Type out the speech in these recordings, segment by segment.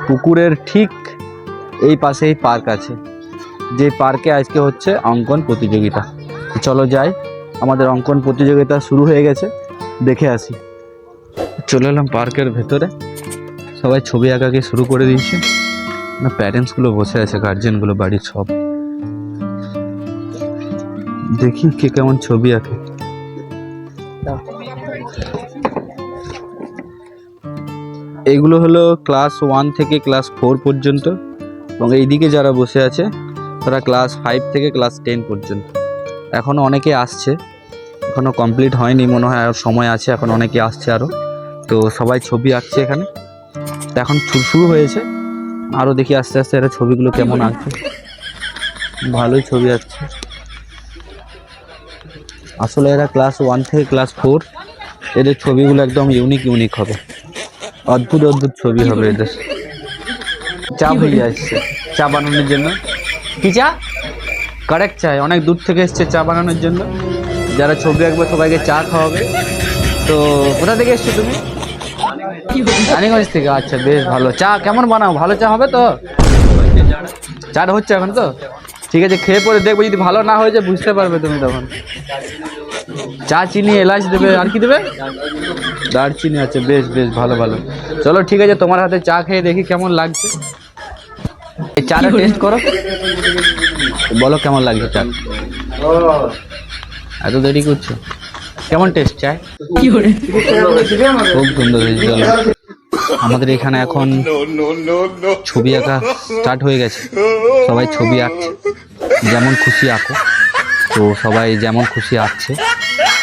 পুকুরের ঠিক এই পাশেই পার্ক আছে, যে পার্কে আজকে হচ্ছে অঙ্কন প্রতিযোগিতা। চলো যাই, আমাদের অঙ্কন প্রতিযোগিতা শুরু হয়ে গেছে, দেখে আসি। চলে এলাম পার্কের ভেতরে, সবাই ছবি আঁকাকে শুরু করে দিয়েছে। না, প্যারেন্টসগুলো বসে আছে, গার্জেনগুলো বাড়ির সব। দেখি কে কেমন ছবি আঁকে। এইগুলো হলো ক্লাস 1 থেকে ক্লাস 4 পর্যন্ত, এবং এইদিকে যারা বসে আছে তারা ক্লাস 5 থেকে ক্লাস 10 পর্যন্ত। এখনও অনেকে আসছে, এখনও কমপ্লিট হয়নি মনে হয়, আর সময় আছে, এখন অনেকে আসছে আরও। তো সবাই ছবি আঁকছে এখানে, তো এখন শুরু হয়েছে। আরও দেখি আস্তে আস্তে এরা ছবিগুলো কেমন আঁকছে। ভালোই ছবি আঁকছে। আসলে এরা ক্লাস 1 থেকে ক্লাস 4, এদের ছবিগুলো একদম ইউনিক হবে, অদ্ভুত ছবি হবে এদের। চা ভেজে আসছে চা বানানোর জন্য। কি চা? কারেক্ট চা, অনেক দূর থেকে এসছে চা বানানোর জন্য। যারা ছবি আঁকবে সবাইকে চা খাওয়াবে। তো কোথা থেকে এসছো তুমি? রানীগঞ্জ থেকে। আচ্ছা, বেশ ভালো। চা কেমন বানাও? ভালো চা হবে তো? চাটা হচ্ছে এখন তো? ঠিক আছে, খেয়ে পরে দেখবো, যদি ভালো না হয়ে যায় বুঝতে পারবে তুমি তখন। চা, চিনি, এলাচ দেবে, আর কি দেবে? দারচিনি। আছে, বেশ ভালো। চলো ঠিক আছে, তোমার হাতে চা খেয়ে দেখি কেমন লাগছে। এই চাটা টেস্ট করো, বলো কেমন লাগছে চা। এত দেরি করছো, কেমন টেস্ট চায়? খুব সুন্দর হয়েছে। চলো, আমাদের এখানে এখন ছবি আঁকা স্টার্ট হয়ে গেছে। সবাই ছবি আঁকছে, যেমন খুশি আঁকো। তো সবাই যেমন খুশি আঁকছে।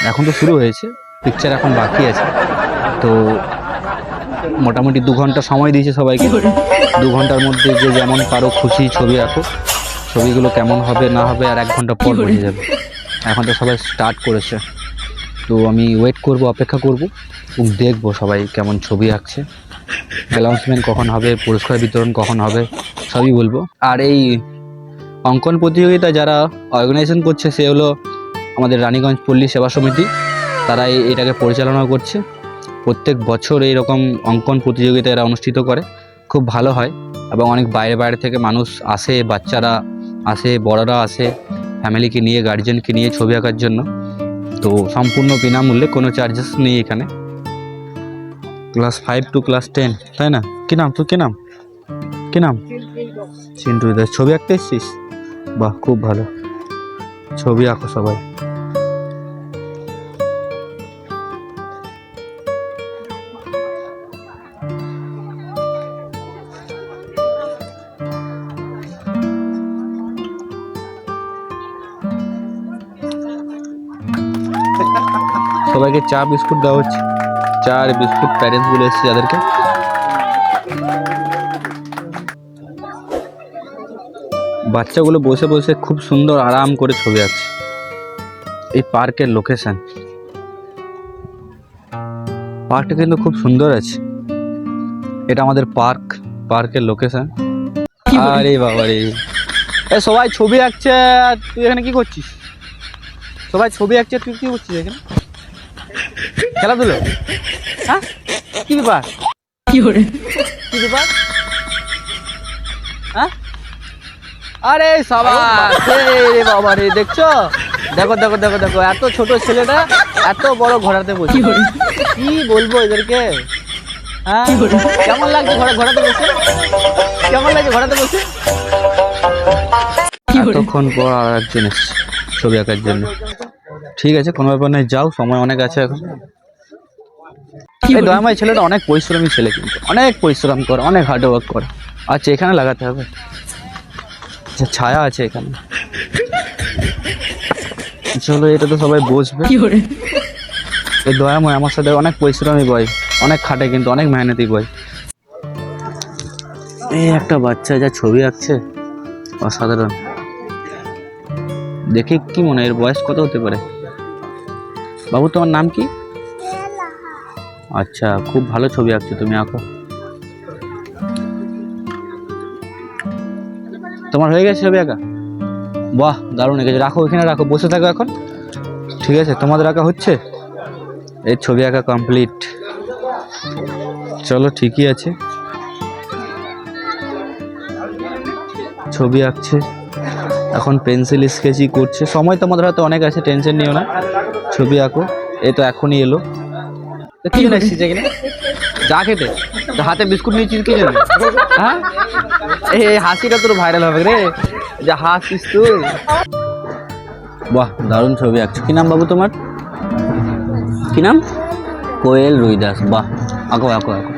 এখন তো শুরু হয়েছে, পিকচার এখন বাকি আছে। তো মোটামুটি 2 ঘন্টা সময় দিয়েছে সবাইকে। 2 ঘন্টার মধ্যে যে যেমন পারো খুশি ছবি আঁকো। ছবিগুলো কেমন হবে না হবে আর 1 ঘন্টা পর বুঝে যাবে। এখন তো সবাই স্টার্ট করেছে, তো আমি ওয়েট করব, অপেক্ষা করব, দেখবো সবাই কেমন ছবি আঁকছে। অ্যানাউন্সমেন্ট কখন হবে, পুরস্কার বিতরণ কখন হবে, সবই বলবো। আর এই অঙ্কন প্রতিযোগিতা যারা অর্গানাইজেশন করছে সে হলো আমাদের রানীগঞ্জ পল্লী সেবা সমিতি। তারা এটাকে পরিচালনা করছে। প্রত্যেক বছর এইরকম অঙ্কন প্রতিযোগিতা এরা অনুষ্ঠিত করে, খুব ভালো হয়। এবং অনেক বাইরে থেকে মানুষ আসে, বাচ্চারা আসে, বড়রা আসে, ফ্যামিলিকে নিয়ে, গার্জেনকে নিয়ে ছবি আঁকার জন্য। তো সম্পূর্ণ বিনামূল্যে, কোনো চার্জেস নেই এখানে। ক্লাস 5 টু ক্লাস 10, তাই না? কি নাম তোর? কি নাম? চিন্টু। ছবি আঁকতে এসছিস? বাহ, খুব ভালো। ছবি আঁকো সবাই। সবাইকে চা বিস্কুট দেওয়া হচ্ছে, চা আর বিস্কুট। প্যারেন্টস গুলো এসছে যাদেরকে। বাচ্চাগুলো বসে খুব সুন্দর আরাম করে ছবি আঁকছে। এই পার্কের লোকেশন, পার্কটা কিন্তু খুব সুন্দর আছে। এটা আমাদের পার্কের লোকেশন। আরে বাবা রে, সবাই ছবি আঁকছে, তুই এখানে কি করছিস? সবাই ছবি আঁকছে, তুই কি করছিস এখানে? খেলাধুলো? হ্যাঁ, কি ব্যাপার? কি ব্যাপার? হ্যাঁ, আরে বাবা রে, দেখছো? দেখো, এত ছোট ছেলেটা এত বড় ঘোড়াতে বসে। কি বলবো এদেরকে? হ্যাঁ, কেমন লাগছে ঘোড়াতে বসে? কেমন লাগছে ঘোড়াতে বসে? এতক্ষণ পর আর একজন এসছে ছবি আঁকার জন্য। ঠিক আছে, কোনো ব্যাপার নেই, যাও, সময় অনেক আছে এখন। এই দয়াময় ছেলেটা অনেক পরিশ্রমী ছেলে, কিন্তু অনেক পরিশ্রম করে, অনেক হার্ডওয়ার্ক করে। আচ্ছা, এখানে লাগাতে হবে। আচ্ছা, ছায়া আছে এখানে। চলো, এটা তো সবাই বসবে। এই দয়াময় আমার সাথে অনেক পরিশ্রমী বয়, অনেক খাটে, কিন্তু অনেক মেহনতি বয়। এই একটা বাচ্চা যা ছবি আঁকছে, অসাধারণ। দেখি কি মনে হয় এর বয়স কত হতে পারে? বাবু, তোমার নাম কি? আচ্ছা, খুব ভালো ছবি আঁকছো তুমি, আঁকো। তোমার হয়ে গেছে ছবি আঁকা? বাহ, দারুণ এঁকেছো। রাখো, এখানে রাখো, বসে থাকো এখন। ঠিক আছে, তোমাদের আঁকা হচ্ছে, এই ছবি আঁকা কমপ্লিট। চলো, ঠিকই আছে। ছবি আঁকছে, এখন পেন্সিল স্কেচই করছে। সময় তোমাদের হয়তো অনেক আছে, টেনশন নিও না, ছবি আঁকো। এই তো এখনই এলো। তো কি জন্য এসেছিস এখানে? চা খেতে? তো হাতে বিস্কুট নিয়েছিস কি জন্য? হ্যাঁ, এই হাসিটা তোর ভাইরাল হবে রে, যা হাসিস তুই। বাহ, দারুণ ছবি আঁকছো। কি নাম বাবু তোমার? কি নাম? কোয়েল রুইদাস। বাহ, আঁকো আঁকো আঁকো।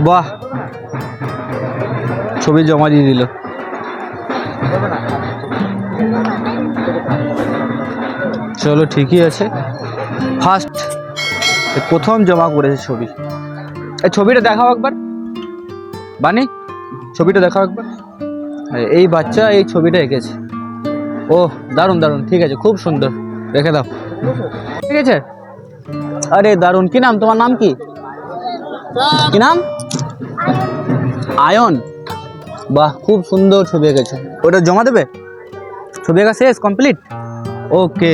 বাহ, ছবি জমা দিয়ে দিল। চলো, ঠিকই আছে। ফার্স্ট প্রথম জমা করেছে ছবি। এই ছবিটা দেখাও একবার বানি, ছবিটা দেখাও একবার। এই বাচ্চা এই ছবিটা এঁকেছে। ও দারুণ দারুণ, ঠিক আছে, খুব সুন্দর, রেখে দাও। ঠিক আছে, আরে দারুণ। কি নাম তোমার? নাম কি? কি নাম? আয়ন। বাহ, খুব সুন্দর ছবি এঁকেছে। ওটা জমা দেবে? ছবি আঁকা শেষ, কমপ্লিট? ওকে,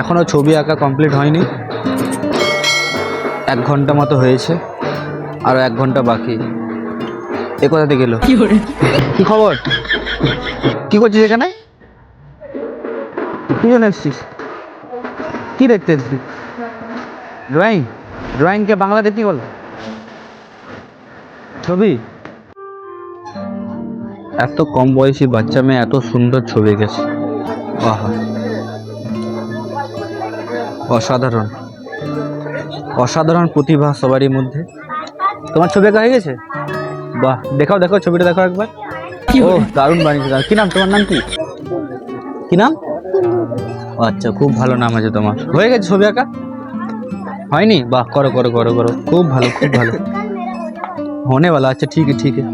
এখনো ছবি আঁকা কমপ্লিট হয়নি। 1 ঘন্টা মতো হয়েছে, আরো 1 ঘন্টা বাকি। এ কোথাতে গেল? কি খবর? কি করছিস এখানে? কি জন্য এসছিস? কি দেখতে এসছিস? ড্রয়িং? ড্রয়িংকে বাংলাতে কি বল? ছবি? এত কম বয়সী বাচ্চা মেয়ে এত সুন্দর ছবি এঁকেছে। আহা, অসাধারণ অসাধারণ প্রতিভা সবারই মধ্যে। তোমার ছবি আঁকা হয়ে গেছে? বাহ, দেখাও দেখাও, ছবিটা দেখাও একবার। ও দারুণ বানিয়েছে। কি নাম তোমার? নাম কি? কি নাম? আচ্ছা, খুব ভালো নাম আছে তোমার। হয়ে গেছে ছবি আঁকা? হয়নি? বাহ, করো করো করো করো, খুব ভালো খুব ভালো, होने वाला। अच्छा ठीक है,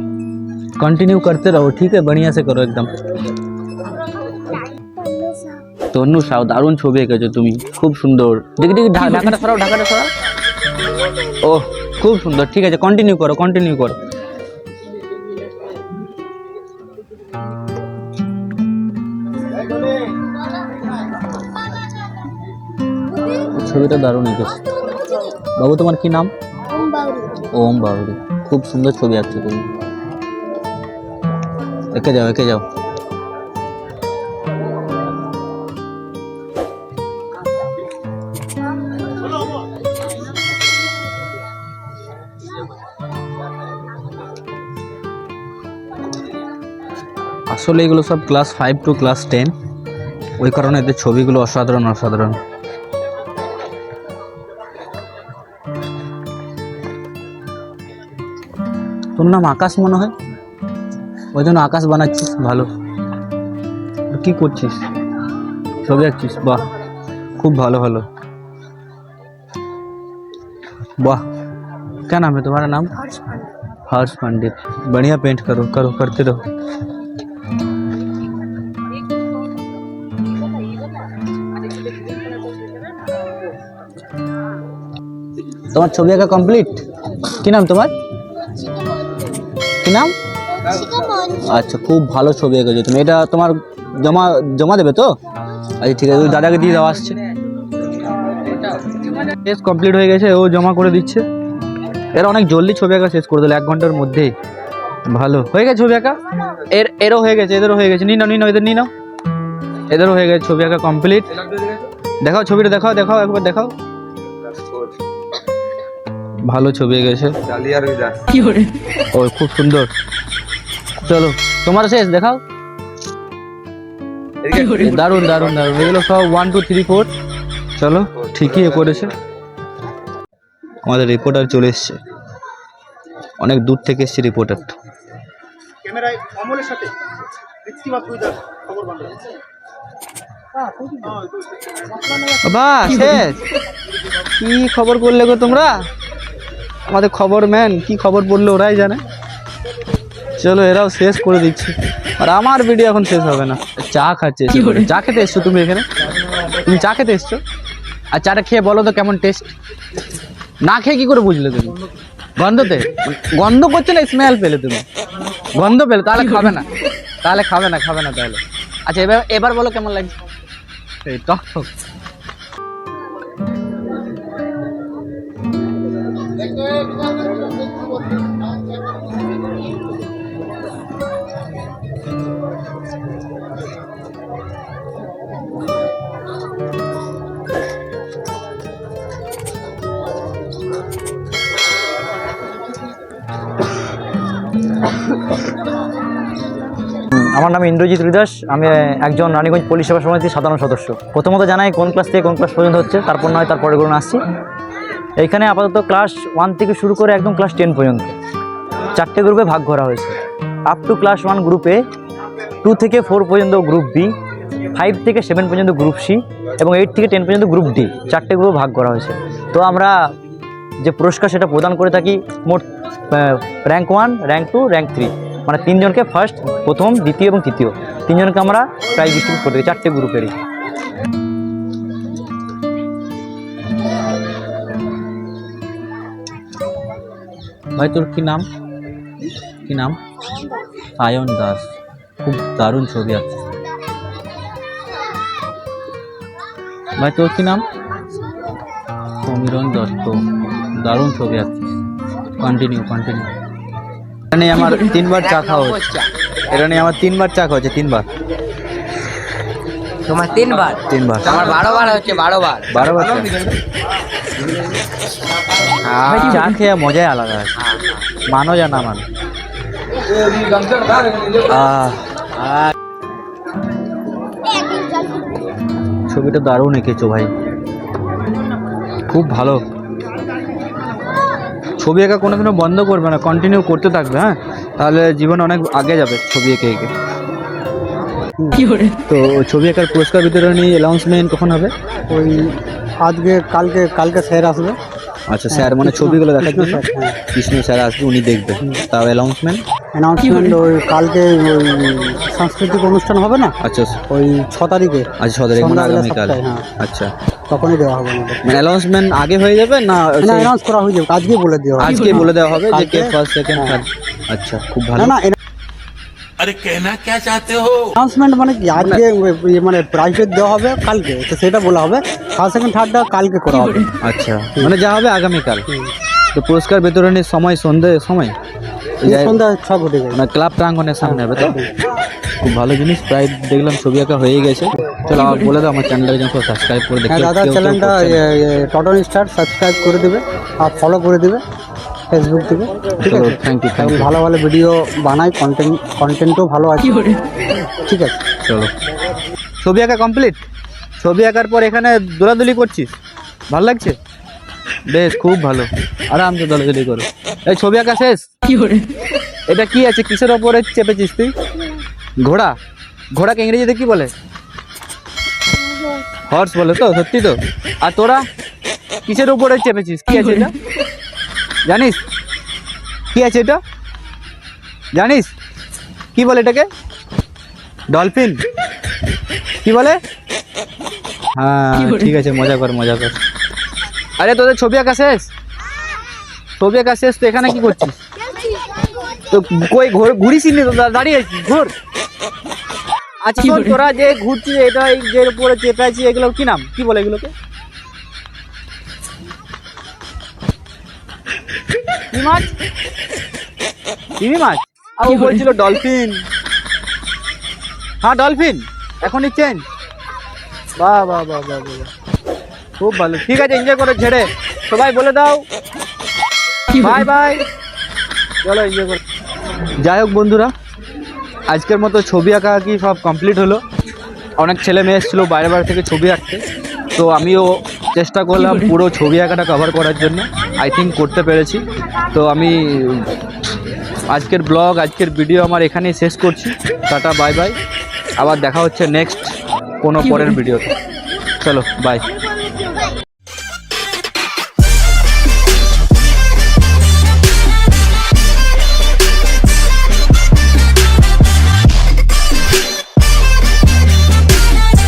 कंटिन्यू करते रहो, ठीक है, बढ़िया से करो एकदम। তনু সাউ, দারুণ ছবি এঁকেছো তুমি, খুব সুন্দর। দেখি দেখি, ঢাকাটা সরাও, ঢাকাটা সরাও। ও খুব সুন্দর, ঠিক আছে, কন্টিনিউ করো কন্টিনিউ করো। ছবিটা দারুণ এঁকেছে। বাবু তোমার কি নাম? ওম বাউরি। খুব সুন্দর ছবি আঁকছো তুমি, এঁকে যাও এঁকে যাও। আসলে এগুলো সব ক্লাস 5 টু ক্লাস 10, ওই কারণে এদের ছবিগুলো অসাধারণ অসাধারণ। তোর নাম আকাশ মনে হয়, ওই জন্য আকাশ বানাচ্ছিস। ভালো। কি করছিস? ছবি আঁকছিস? বাহ, খুব ভালো ভালো। वाह, क्या नाम है तुम्हारा? नाम? हर्ष पंडित। बढ़िया पेंट करो करो, करते रहो। তোমার ছবি আঁকা কমপ্লিট? কি নাম তোমার? কি নাম? আচ্ছা, খুব ভালো ছবি এঁকেছো তুমি। এটা তোমার জমা জমা দেবে তো? আচ্ছা ঠিক আছে, ওই দাদাকে দিয়ে দেওয়া আসছে। শেষ কমপ্লিট হয়ে গেছে, ও জমা করে দিচ্ছে। এরা অনেক জলদি ছবি আঁকা শেষ করে দিল, 1 ঘন্টার মধ্যেই। ভালো হয়ে গেছে ছবি আঁকা। এরও হয়ে গেছে, এদেরও হয়ে গেছে। নিয়ে নাও এদের নিয়ে নাও, এদেরও হয়ে গেছে ছবি আঁকা কমপ্লিট। দেখাও ছবিটা, দেখাও দেখাও একবার দেখাও। ভালো ছবি এঁকেছে। ও খুব সুন্দর। চলো, তোমার শেষ, দেখাও। দারুণ দারুণ দারুণ, এগুলো সব 1 2 3 4। চলো, ঠিকই করেছে। আমাদের রিপোর্টার চলে এসছে, অনেক দূর থেকে এসছে রিপোর্টার। ক্যামেরায় অমলের সাথে বাবা শেষ। কি খবর করলে গো তোমরা? আমাদের খবর ম্যান কি খবর বললো ওরাই জানে। চলো, এরাও শেষ করে দিচ্ছে, আর আমার ভিডিও এখন শেষ হবে না। চা খাচ্ছে। চা খেতে এসছো তুমি এখানে? তুমি চা খেতে এসছো? আর চাটা খেয়ে বলো তো কেমন টেস্ট। না খেয়ে কি করে বুঝলে তুমি? গন্ধতে? গন্ধ করছে না, স্মেল পেলে তুমি? গন্ধ পেলে তাহলে খাবে না। তাহলে খাবে না তাহলে। আচ্ছা এবার বলো কেমন লাগছে? এই টক টক। আমার নাম ইন্দ্রজিৎ হৃদাস, আমি একজন রানীগঞ্জ পল্লী সেবা সমিতির সাধারণ সদস্য। প্রথমত জানাই কোন ক্লাস থেকে কোন ক্লাস পর্যন্ত হচ্ছে, তারপর নয় তারপরে গুলো আসছি। এইখানে আপাতত ক্লাস 1 থেকে শুরু করে একদম ক্লাস 10 পর্যন্ত 4টে গ্রুপে ভাগ করা হয়েছে। আপ টু ক্লাস 1 গ্রুপে 2 থেকে 4 পর্যন্ত গ্রুপ বি, 5 থেকে 7 পর্যন্ত গ্রুপ সি এবং 8 থেকে 10 পর্যন্ত গ্রুপ ডি, 4টে গ্রুপে ভাগ করা হয়েছে। তো আমরা যে পুরস্কার সেটা প্রদান করে থাকি মোট র্যাঙ্ক 1, র্যাঙ্ক 2, র্যাঙ্ক 3, মানে 3 জনকে ফার্স্ট, প্রথম, দ্বিতীয় এবং তৃতীয় 3 জনকে আমরা প্রাইজ ডিস্ট্রিবিউট করে থাকি 4টে গ্রুপেরই। ভাই তোর কি নাম? সায়ন দাস। খুব দারুণ ছবি আছে ভাই। তোর কি নাম? সমীরণ দত্ত। দারুণ ছবি আছে। কন্টিনিউ। এখানে আমার 3বার চা খাওয়া হচ্ছে। এখানে আমার 3বার চা খাওয়া হচ্ছে। 3বার। তোমার 3বার? 3বার। আমার 12 বার হচ্ছে। 12 বার। 12 বার চা খেয়ে মজাই আলাদা আছে। মানো যা না মানো। ছবিটা দারুণ এঁকেছো ভাই, খুব ভালো। ছবি আঁকা কোনোদিনও বন্ধ করবে না, কন্টিনিউ করতে থাকবে। হ্যাঁ, তাহলে জীবনে অনেক আগে যাবে ছবি এঁকে। তো ছবি আঁকার পুরস্কার বিতরণী অ্যানাউন্সমেন্ট কখন হবে? ওই আজকে কালকে স্যার আসবে। আচ্ছা, স্যার মানে ছবিগুলো দেখার জন্য কৃষ্ণ স্যার আসবে, উনি দেখবেন। তাও অ্যানাউন্সমেন্ট ওই কালকে ওই সাংস্কৃতিক অনুষ্ঠান হবে না? আচ্ছা, ওই 6 তারিখে। আচ্ছা 6 তারিখ মানে আগামীকাল। হ্যাঁ, আচ্ছা, তখনই দেওয়া হবে আমাদের। মানে অ্যানাউন্সমেন্ট আগে হয়ে যাবে না? অ্যানাউন্স করা হয়ে যাবে, আজকেই বলে দেওয়া হবে। আজকে বলে দেওয়া হবে যে কে কালকে? First, second, third. আচ্ছা, খুব ভালো। না अरे कहना क्या चाहते हो? অ্যানাউন্সমেন্ট মানে কি, আজকে মানে প্রাইভেট দেওয়া হবে কালকে, তো সেটা বলা হবে। ফার্স্ট, সেকেন্ড, থার্ডটা কালকে করা হবে। আচ্ছা, মানে যা হবে আগামীকাল। তো পুরস্কার বিতরণের সময় সন্ধ্যার সময় সন্ধ্যা 6 ঘটে যাবে। মানে ক্লাব প্রাঙ্গণের সামনে হবে। তো খুব ভালো জিনিস। প্রায় দেখলাম ছবি আঁকা হয়ে গেছে। চলো আমার বলে দাও, আমার চ্যানেলটাকে যেন সাবস্ক্রাইব করে দেখতে। হ্যাঁ দাদা, চ্যানেলটা টটন স্টার সাবস্ক্রাইব করে দেবে আর ফলো করে দেবে ফেসবুক থেকে। ঠিক আছে, থ্যাংক ইউ। ভালো ভালো ভিডিও বানাই, কন্টেন্টও ভালো আছে। ঠিক আছে, চলো। ছবি আঁকা কমপ্লিট। ছবি আঁকার পর এখানে দোলাদুলি করছিস, ভালো লাগছে? বেশ, খুব ভালো। আরামসে দোলাদুলি করো। এই ছবি আঁকা শেষ? এটা কি আছে? কিসের ওপরে চেপেছিস তুই? ঘোড়া। ঘোড়াকে ইংরেজিতে কি বলে? হর্স বলে তো? সত্যি তো? আর তোরা কিসের উপরে চেপেছিস? কি আছে এটা জানিস? কি আছে এটা জানিস? কি বলে এটাকে? ডলফিন। কি বলে? হ্যাঁ ঠিক আছে, মজা কর। আরে তোদের ছবি আঁকা শেষ? ছবি আঁকা শেষ তো এখানে কি করছিস? তো কই ঘুরিস নি? দাঁড়িয়ে আছিস, ঘুর। আচ্ছা তোরা যে ঘুরছিস, এটা এই যে উপরে চেপে আছিস, এগুলো কি নাম? কি বলে এগুলোকে? কি মাছ? চিংড়ি মাছ? আর ও বলছিল ডলফিন। হ্যাঁ ডলফিন, এখনই চেঞ্জ। বাহ, খুব ভালো। ঠিক আছে, এনজয় করো। ছেড়ে সবাই বলে দাও বাই। চলো এনজয় করো। যাই হোক বন্ধুরা, আজকের মতো ছবি আঁকা কি সব কমপ্লিট হলো। অনেক ছেলে মেয়ে এসেছিলো বাইরে থেকে ছবি আঁকতে। তো আমিও চেষ্টা করলাম পুরো ছবি আঁকাটা কভার করার জন্য। আই থিঙ্ক করতে পেরেছি। তো আমি আজকের ব্লগ, আজকের ভিডিও আমার এখানেই শেষ করছি। Tata, bye. আবার দেখা হচ্ছে নেক্সট কোনো পরের ভিডিওতে। চলো বাই।